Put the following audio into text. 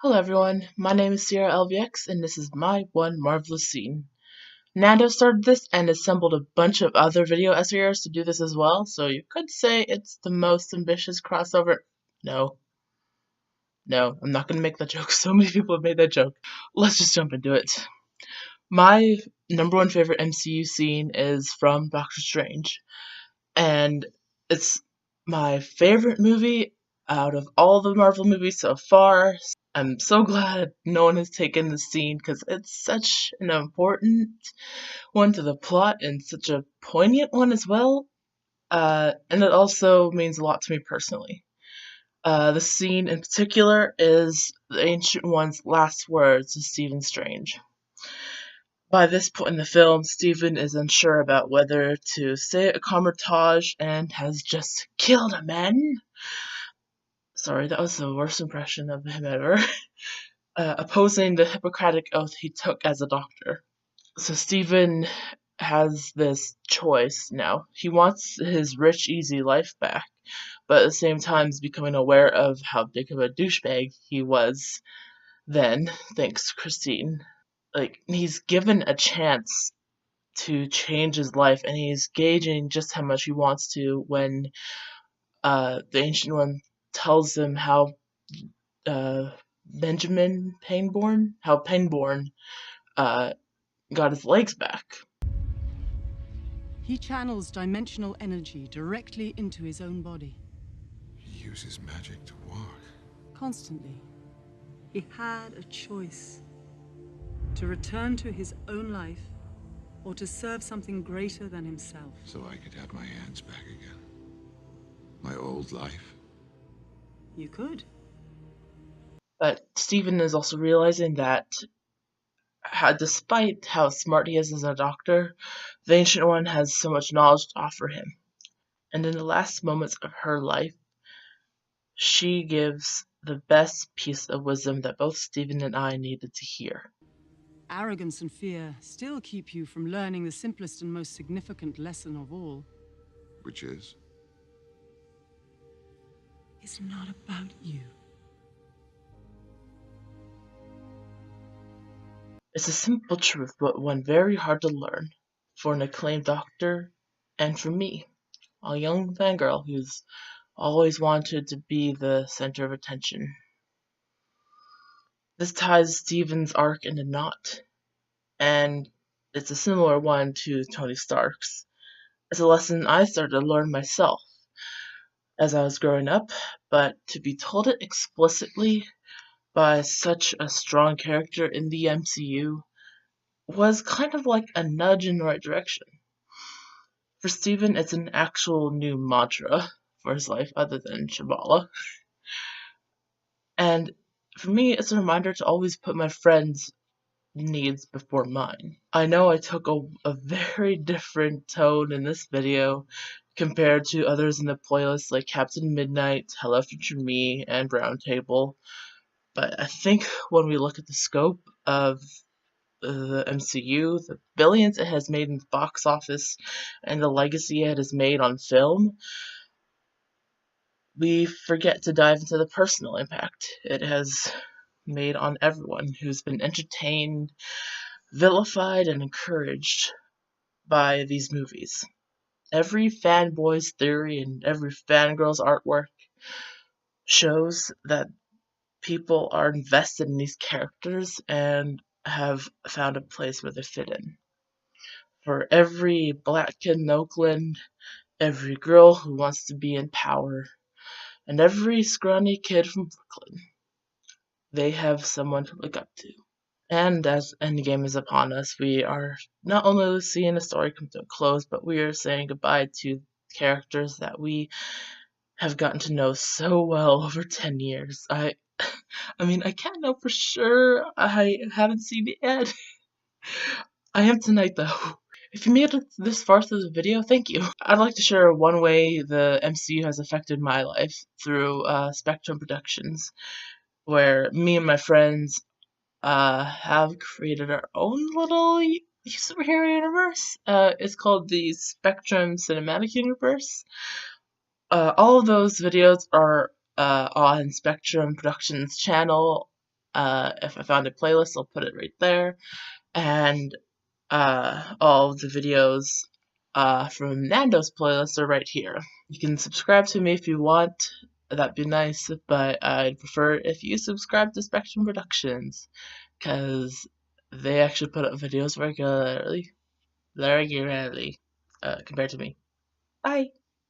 Hello everyone, my name is Sierra LVX and this is my one marvelous scene. Nando started this and assembled a bunch of other video essayers to do this as well, so you could say it's the most ambitious crossover. No, I'm not gonna make that joke. So many people have made that joke. Let's just jump into it. My number one favorite MCU scene is from Doctor Strange, and it's my favorite movie out of all the Marvel movies so far. I'm so glad no one has taken the scene because it's such an important one to the plot and such a poignant one as well. And it also means a lot to me personally. The scene in particular is the Ancient One's last words to Stephen Strange. By this point in the film, Stephen is unsure about whether to stay at Kamar-Taj and has just killed a man. Sorry, that was the worst impression of him ever. Opposing the Hippocratic oath he took as a doctor. So Stephen has this choice now. He wants his rich, easy life back, but at the same time is becoming aware of how big of a douchebag he was then, thanks to Christine. He's given a chance to change his life, and he's gauging just how much he wants to when the Ancient One tells him how Benjamin Pangborn, got his legs back. He channels dimensional energy directly into his own body. He uses magic to walk. Constantly. He had a choice. To return to his own life, or to serve something greater than himself. So I could have my hands back again. My old life. You could. But Stephen is also realizing that despite how smart he is as a doctor, the Ancient One has so much knowledge to offer him. And in the last moments of her life, she gives the best piece of wisdom that both Stephen and I needed to hear. Arrogance and fear still keep you from learning the simplest and most significant lesson of all. Which is? It's not about you. It's a simple truth, but one very hard to learn for an acclaimed doctor and for me, a young fangirl who's always wanted to be the center of attention. This ties Stephen's arc in a knot, and it's a similar one to Tony Stark's. It's a lesson I started to learn myself as I was growing up, but to be told it explicitly by such a strong character in the MCU was kind of like a nudge in the right direction. For Stephen, it's an actual new mantra for his life other than Shambhala. And for me, it's a reminder to always put my friends' needs before mine. I know I took a very different tone in this video compared to others in the playlist like Captain Midnight, Hello Future Me, and Roundtable, but I think when we look at the scope of the MCU, the billions it has made in the box office, and the legacy it has made on film, we forget to dive into the personal impact it has made on everyone who's been entertained, vilified, and encouraged by these movies. Every fanboy's theory and every fangirl's artwork shows that people are invested in these characters and have found a place where they fit in. For every black kid in Oakland, every girl who wants to be in power, and every scrawny kid from Brooklyn, they have someone to look up to. And as Endgame is upon us, we are not only seeing the story come to a close, but we are saying goodbye to characters that we have gotten to know so well over 10 years. I mean, I can't know for sure. I haven't seen it yet. I am tonight, though. If you made it this far through the video, thank you. I'd like to share one way the MCU has affected my life through Spectrum Productions, where me and my friends have created our own little superhero universe. It's called the Spectrum Cinematic Universe. All of those videos are on Spectrum Productions channel If I found a playlist, I'll put it right there. And all of the videos from Nando's playlist are right here. You can subscribe to me if you want. That'd be nice, but I'd prefer if you subscribe to Spectrum Productions, because they actually put up videos regularly compared to me. Bye!